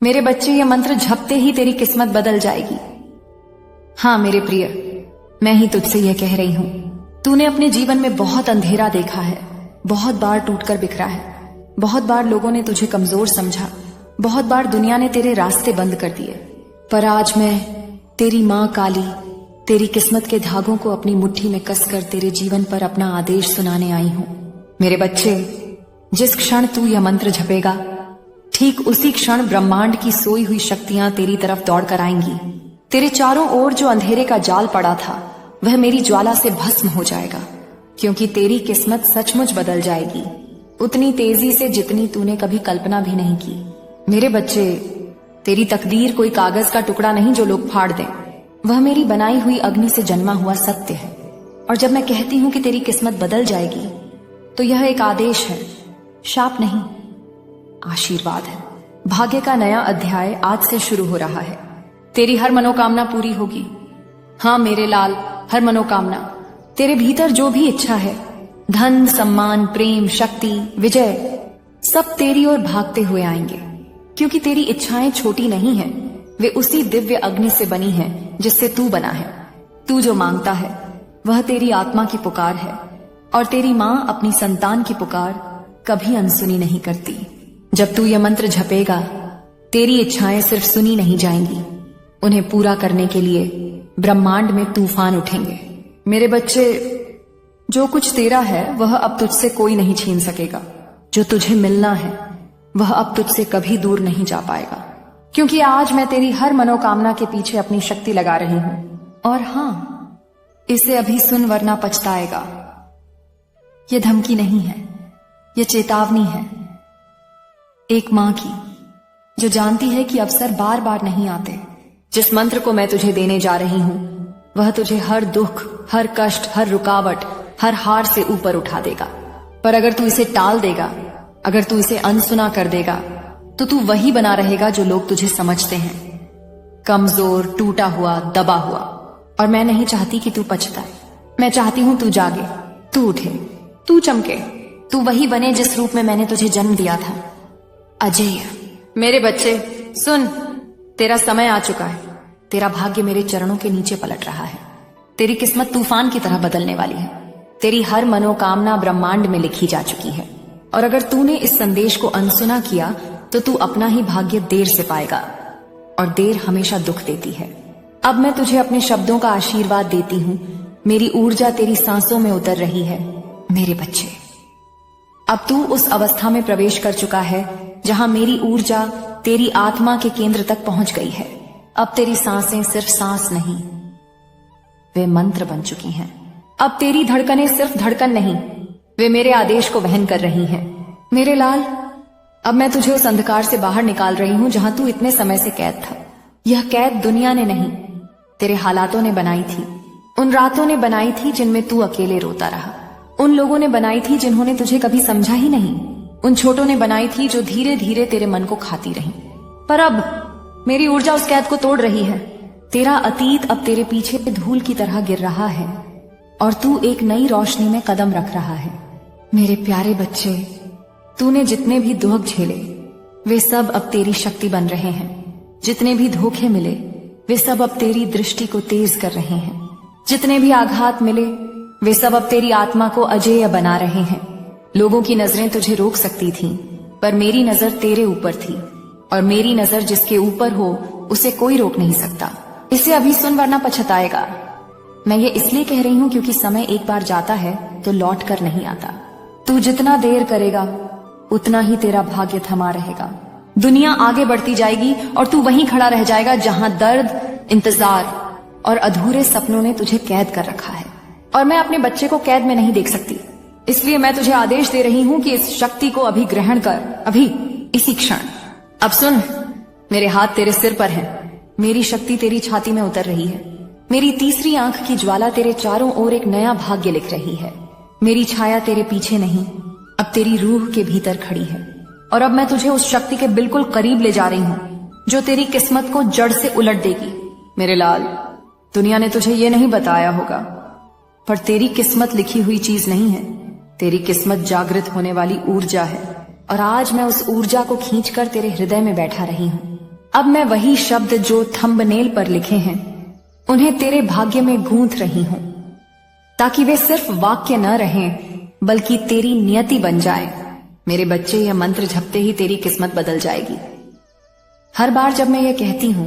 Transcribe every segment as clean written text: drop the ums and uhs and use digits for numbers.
मेरे बच्चे, ये मंत्र झपते ही तेरी किस्मत बदल जाएगी। हाँ मेरे प्रिय, मैं ही तुझसे यह कह रही हूं। तूने अपने जीवन में बहुत अंधेरा देखा है, बहुत बार टूटकर बिखरा है, बहुत बार लोगों ने तुझे कमजोर समझा, बहुत बार दुनिया ने तेरे रास्ते बंद कर दिए। पर आज मैं तेरी मां काली तेरी किस्मत के धागों को अपनी मुट्ठी में कसकर तेरे जीवन पर अपना आदेश सुनाने आई हूं। मेरे बच्चे, जिस क्षण तू यह मंत्र जपेगा, ठीक उसी क्षण ब्रह्मांड की सोई हुई शक्तियां तेरी तरफ दौड़ कर आएंगी। तेरे चारों ओर जो अंधेरे का जाल पड़ा था, वह मेरी ज्वाला से भस्म हो जाएगा, क्योंकि तेरी किस्मत सचमुच बदल जाएगी, उतनी तेजी से जितनी तूने कभी कल्पना भी नहीं की। मेरे बच्चे, तेरी तकदीर कोई कागज का टुकड़ा नहीं जो लोग फाड़ दें, वह मेरी बनाई हुई अग्नि से जन्मा हुआ सत्य है। और जब मैं कहती हूं कि तेरी किस्मत बदल जाएगी, तो यह एक आदेश है, शाप नहीं, आशीर्वाद है। भाग्य का नया अध्याय आज से शुरू हो रहा है। तेरी हर मनोकामना पूरी होगी। हाँ मेरे लाल, हर मनोकामना। तेरे भीतर जो भी इच्छा है, धन, सम्मान, प्रेम, शक्ति, विजय, सब तेरी ओर भागते हुए आएंगे, क्योंकि तेरी इच्छाएं छोटी नहीं हैं, वे उसी दिव्य अग्नि से बनी हैं जिससे तू बना है। तू जो मांगता है वह तेरी आत्मा की पुकार है, और तेरी मां अपनी संतान की पुकार कभी अनसुनी नहीं करती। जब तू यह मंत्र जपेगा, तेरी इच्छाएं सिर्फ सुनी नहीं जाएंगी, उन्हें पूरा करने के लिए ब्रह्मांड में तूफान उठेंगे। मेरे बच्चे, जो कुछ तेरा है वह अब तुझसे कोई नहीं छीन सकेगा। जो तुझे मिलना है वह अब तुझसे कभी दूर नहीं जा पाएगा, क्योंकि आज मैं तेरी हर मनोकामना के पीछे अपनी शक्ति लगा रही हूं। और हां, इसे अभी सुन वरना पछताएगा। यह धमकी नहीं है, यह चेतावनी है, एक मां की, जो जानती है कि अवसर बार बार नहीं आते। जिस मंत्र को मैं तुझे देने जा रही हूं, वह तुझे हर दुख, हर कष्ट, हर रुकावट, हर हार से ऊपर उठा देगा। पर अगर तू इसे टाल देगा, अगर तू इसे अनसुना कर देगा, तो तू वही बना रहेगा जो लोग तुझे समझते हैं, कमजोर, टूटा हुआ, दबा हुआ। और मैं नहीं चाहती कि तू पछताए। मैं चाहती हूं तू जागे, तू उठे, तू चमके, तू वही बने जिस रूप में मैंने तुझे जन्म दिया था, अजय। मेरे बच्चे सुन, तेरा समय आ चुका है। तेरा भाग्य मेरे चरणों के नीचे पलट रहा है। तेरी किस्मत तूफान की तरह बदलने वाली है। तेरी हर मनोकामना ब्रह्मांड में लिखी जा चुकी है, और अगर तूने इस संदेश को अनसुना किया, तो तू अपना ही भाग्य देर से पाएगा, और देर हमेशा दुख देती है। अब मैं तुझे अपने शब्दों का आशीर्वाद देती हूँ। मेरी ऊर्जा तेरी सांसों में उतर रही है। मेरे बच्चे, अब तू उस अवस्था में प्रवेश कर चुका है जहां मेरी ऊर्जा तेरी आत्मा के केंद्र तक पहुंच गई है। अब तेरी सांसें सिर्फ सांस नहीं, वे मंत्र बन चुकी हैं। अब तेरी धड़कनें सिर्फ धड़कन नहीं, वे मेरे आदेश को वहन कर रही हैं। मेरे लाल, अब मैं तुझे उस अंधकार से बाहर निकाल रही हूं जहां तू इतने समय से कैद था। यह कैद दुनिया ने नहीं, तेरे हालातों ने बनाई थी। उन रातों ने बनाई थी जिनमें तू अकेले रोता रहा। उन लोगों ने बनाई थी जिन्होंने तुझे कभी समझा ही नहीं। उन छोटों ने बनाई थी जो धीरे धीरे तेरे मन को खाती रही। पर अब मेरी ऊर्जा उस कैद को तोड़ रही है। तेरा अतीत अब तेरे पीछे धूल की तरह गिर रहा है, और तू एक नई रोशनी में कदम रख रहा है। मेरे प्यारे बच्चे, तूने जितने भी दुख झेले, वे सब अब तेरी शक्ति बन रहे हैं। जितने भी धोखे मिले, वे सब अब तेरी दृष्टि को तेज कर रहे हैं। जितने भी आघात मिले, वे सब अब तेरी आत्मा को अजेय बना रहे हैं। लोगों की नजरें तुझे रोक सकती थीं, पर मेरी नजर तेरे ऊपर थी, और मेरी नजर जिसके ऊपर हो उसे कोई रोक नहीं सकता। इसे अभी सुन वरना पछताएगा। मैं ये इसलिए कह रही हूं क्योंकि समय एक बार जाता है तो लौट कर नहीं आता। तू जितना देर करेगा, उतना ही तेरा भाग्य थमा रहेगा। दुनिया आगे बढ़ती जाएगी और तू वहीं खड़ा रह जाएगा जहां दर्द, इंतजार और अधूरे सपनों ने तुझे कैद कर रखा है। और मैं अपने बच्चे को कैद में नहीं देख सकती, इसलिए मैं तुझे आदेश दे रही हूं कि इस शक्ति को अभी ग्रहण कर, अभी, इसी क्षण। अब सुन, मेरे हाथ तेरे सिर पर हैं। मेरी शक्ति तेरी छाती में उतर रही है। मेरी तीसरी आंख की ज्वाला तेरे चारों ओर एक नया भाग्य लिख रही है। मेरी छाया तेरे पीछे नहीं, अब तेरी रूह के भीतर खड़ी है। और अब मैं तुझे उस शक्ति के बिल्कुल करीब ले जा रही हूं, जो तेरी किस्मत को जड़ से उलट देगी। मेरे लाल, दुनिया ने तुझे ये नहीं बताया होगा, पर तेरी किस्मत लिखी हुई चीज नहीं है। तेरी किस्मत जागृत होने वाली ऊर्जा है, और आज मैं उस ऊर्जा को खींचकर तेरे हृदय में बैठा रही हूं। अब मैं वही शब्द जो थंबनेल पर लिखे हैं उन्हें तेरे भाग्य में गूंथ रही हूं, ताकि वे सिर्फ वाक्य न रहें बल्कि तेरी नियति बन जाए। मेरे बच्चे, यह मंत्र जपते ही तेरी किस्मत बदल जाएगी। हर बार जब मैं यह कहती हूं,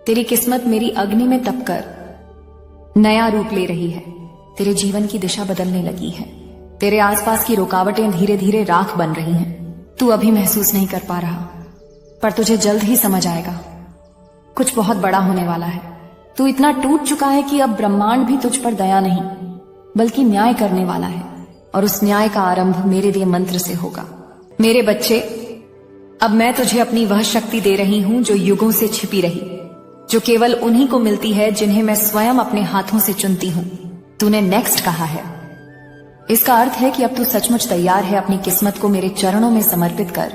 तेरी किस्मत मेरी अग्नि में तपकर नया रूप ले रही है। तेरे जीवन की दिशा बदलने लगी है। तेरे आसपास की रुकावटें धीरे धीरे राख बन रही हैं। तू अभी महसूस नहीं कर पा रहा, पर तुझे जल्द ही समझ आएगा। कुछ बहुत बड़ा होने वाला है। तू इतना टूट चुका है कि अब ब्रह्मांड भी तुझ पर दया नहीं बल्कि न्याय करने वाला है, और उस न्याय का आरंभ मेरे दिए मंत्र से होगा। मेरे बच्चे, अब मैं तुझे अपनी वह शक्ति दे रही हूं जो युगों से छिपी रही, जो केवल उन्हीं को मिलती है जिन्हें मैं स्वयं अपने हाथों से चुनती हूं। तूने नेक्स्ट कहा है, इसका अर्थ है कि अब तू सचमुच तैयार है अपनी किस्मत को मेरे चरणों में समर्पित कर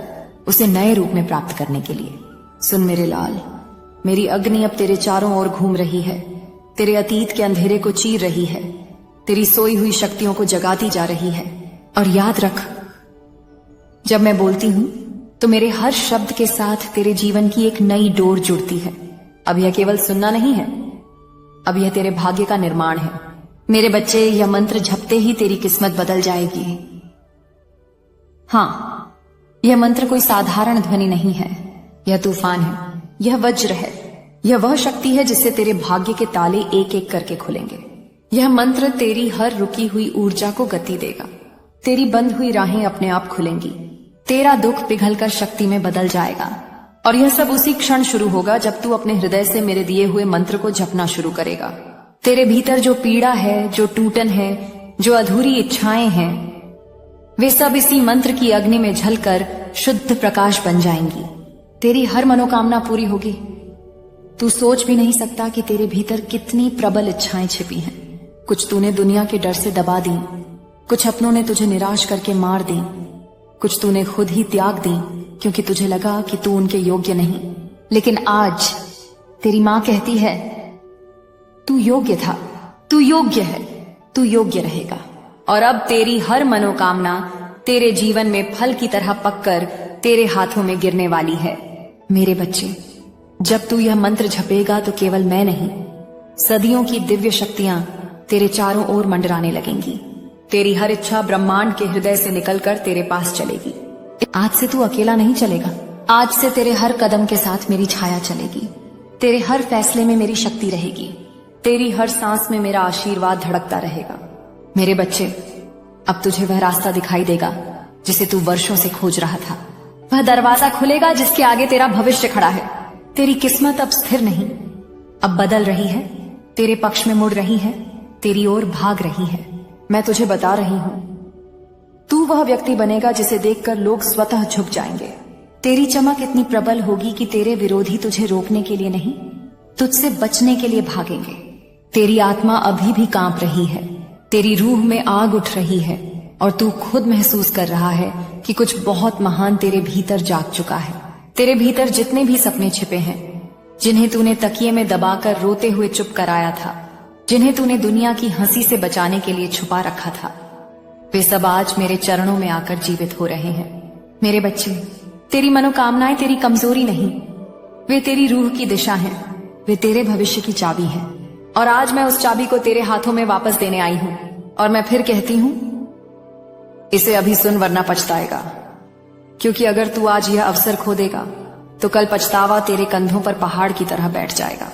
उसे नए रूप में प्राप्त करने के लिए। सुन मेरे लाल, मेरी अग्नि अब तेरे चारों ओर घूम रही है, तेरे अतीत के अंधेरे को चीर रही है, तेरी सोई हुई शक्तियों को जगाती जा रही है। और याद रख, जब मैं बोलती हूं तो मेरे हर शब्द के साथ तेरे जीवन की एक नई डोर जुड़ती है। अब यह केवल सुनना नहीं है, अब यह तेरे भाग्य का निर्माण है। मेरे बच्चे, यह मंत्र जपते ही तेरी किस्मत बदल जाएगी। हां, यह मंत्र कोई साधारण ध्वनि नहीं है, यह तूफान है, यह वज्र है, यह वह शक्ति है जिससे तेरे भाग्य के ताले एक एक करके खुलेंगे। यह मंत्र तेरी हर रुकी हुई ऊर्जा को गति देगा। तेरी बंद हुई राहें अपने आप खुलेंगी, तेरा दुख पिघलकर शक्ति में बदल जाएगा। और यह सब उसी क्षण शुरू होगा जब तू अपने हृदय से मेरे दिए हुए मंत्र को जपना शुरू करेगा। तेरे भीतर जो पीड़ा है, जो टूटन है, जो अधूरी इच्छाएं हैं, वे सब इसी मंत्र की अग्नि में झलकर शुद्ध प्रकाश बन जाएंगी। तेरी हर मनोकामना पूरी होगी। तू सोच भी नहीं सकता कि तेरे भीतर कितनी प्रबल इच्छाएं छिपी हैं। कुछ तूने दुनिया के डर से दबा दी, कुछ अपनों ने तुझे निराश करके मार दी, कुछ तूने खुद ही त्याग दी क्योंकि तुझे लगा कि तू उनके योग्य नहीं। लेकिन आज तेरी मां कहती है, तू योग्य था, तू योग्य है, तू योग्य रहेगा। और अब तेरी हर मनोकामना तेरे जीवन में फल की तरह पककर तेरे हाथों में गिरने वाली है। मेरे बच्चे, जब तू यह मंत्र जपेगा तो केवल मैं नहीं, सदियों की दिव्य शक्तियां तेरे चारों ओर मंडराने लगेंगी। तेरी हर इच्छा ब्रह्मांड के हृदय से निकलकर तेरे पास चलेगी। आज से तू अकेला नहीं चलेगा। आज से तेरे हर कदम के साथ मेरी छाया चलेगी। तेरे हर फैसले में मेरी शक्ति रहेगी। तेरी हर सांस में मेरा आशीर्वाद धड़कता रहेगा। मेरे बच्चे, अब तुझे वह रास्ता दिखाई देगा जिसे तू वर्षों से खोज रहा था। वह दरवाजा खुलेगा जिसके आगे तेरा भविष्य खड़ा है। तेरी किस्मत अब स्थिर नहीं, अब बदल रही है, तेरे पक्ष में मुड़ रही है, तेरी ओर भाग रही है। मैं तुझे बता रही हूं, तू वह व्यक्ति बनेगा जिसे देखकर लोग स्वतः झुक जाएंगे। तेरी चमक इतनी प्रबल होगी कि तेरे विरोधी तुझे रोकने के लिए नहीं, तुझसे बचने के लिए भागेंगे। तेरी आत्मा अभी भी कांप रही है, तेरी रूह में आग उठ रही है, और तू खुद महसूस कर रहा है कि कुछ बहुत महान तेरे भीतर जाग चुका है। तेरे भीतर जितने भी सपने छिपे हैं, जिन्हें तूने तकिए में दबाकर रोते हुए चुप कराया था, जिन्हें तूने दुनिया की हंसी से बचाने के लिए छुपा रखा था, वे सब आज मेरे चरणों में आकर जीवित हो रहे हैं। मेरे बच्चे, तेरी मनोकामनाएं तेरी कमजोरी नहीं, वे तेरी रूह की दिशा हैं, वे तेरे भविष्य की चाबी हैं। और आज मैं उस चाबी को तेरे हाथों में वापस देने आई हूं। और मैं फिर कहती हूं, इसे अभी सुन वरना पछताएगा, क्योंकि अगर तू आज यह अवसर खो देगा तो कल पछतावा तेरे कंधों पर पहाड़ की तरह बैठ जाएगा।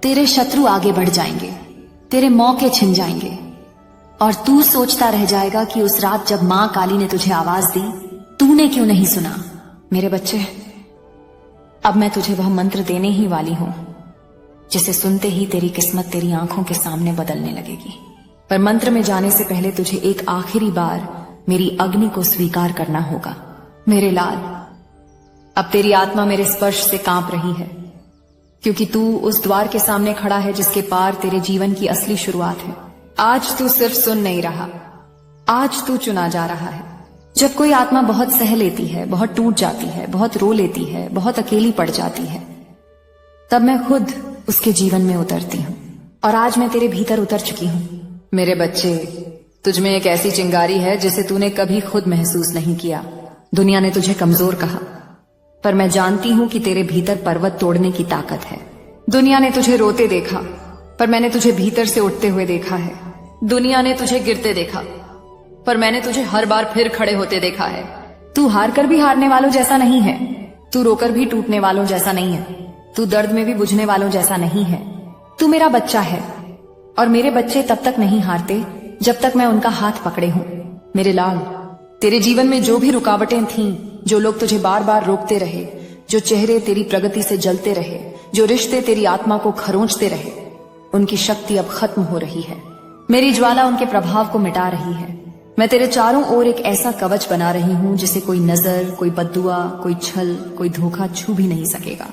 तेरे शत्रु आगे बढ़ जाएंगे, तेरे मौके छिन जाएंगे, और तू सोचता रह जाएगा कि उस रात जब मां काली ने तुझे आवाज दी, तूने क्यों नहीं सुना। मेरे बच्चे, अब मैं तुझे वह मंत्र देने ही वाली हूं जिसे सुनते ही तेरी किस्मत तेरी आंखों के सामने बदलने लगेगी। पर मंत्र में जाने से पहले तुझे एक आखिरी बार मेरी अग्नि को स्वीकार करना होगा। मेरे लाल, अब तेरी आत्मा मेरे स्पर्श से कांप रही है, क्योंकि तू उस द्वार के सामने खड़ा है जिसके पार तेरे जीवन की असली शुरुआत है। आज तू सिर्फ सुन नहीं रहा, आज तू चुना जा रहा है। जब कोई आत्मा बहुत सह लेती है, बहुत टूट जाती है, बहुत रो लेती है, बहुत अकेली पड़ जाती है, तब मैं खुद उसके जीवन में उतरती हूँ। और आज मैं तेरे भीतर उतर चुकी हूँ। मेरे बच्चे, तुझमें एक ऐसी चिंगारी है जिसे तूने कभी खुद महसूस नहीं किया। दुनिया ने तुझे कमजोर कहा, पर मैं जानती हूं कि तेरे भीतर पर्वत तोड़ने की ताकत है। दुनिया ने तुझे रोते देखा, पर मैंने तुझे भीतर से उठते हुए देखा है। दुनिया ने तुझे गिरते देखा, पर मैंने तुझे हर बार फिर खड़े होते देखा है। तू हार कर भी हारने वालों जैसा नहीं है, तू रोकर भी टूटने वालों जैसा नहीं है, तू दर्द में भी बुझने वालों जैसा नहीं है। तू मेरा बच्चा है, और मेरे बच्चे तब तक नहीं हारते जब तक मैं उनका हाथ पकड़े हूं। मेरे लाल, तेरे जीवन में जो भी रुकावटें थीं, जो लोग तुझे बार बार रोकते रहे, जो चेहरे तेरी प्रगति से जलते रहे, जो रिश्ते तेरी आत्मा को खरोंचते रहे, उनकी शक्ति अब खत्म हो रही है। मेरी ज्वाला उनके प्रभाव को मिटा रही है। मैं तेरे चारों ओर एक ऐसा कवच बना रही हूं जिसे कोई नजर, कोई बद्दुआ, कोई छल, कोई धोखा छू भी नहीं सकेगा।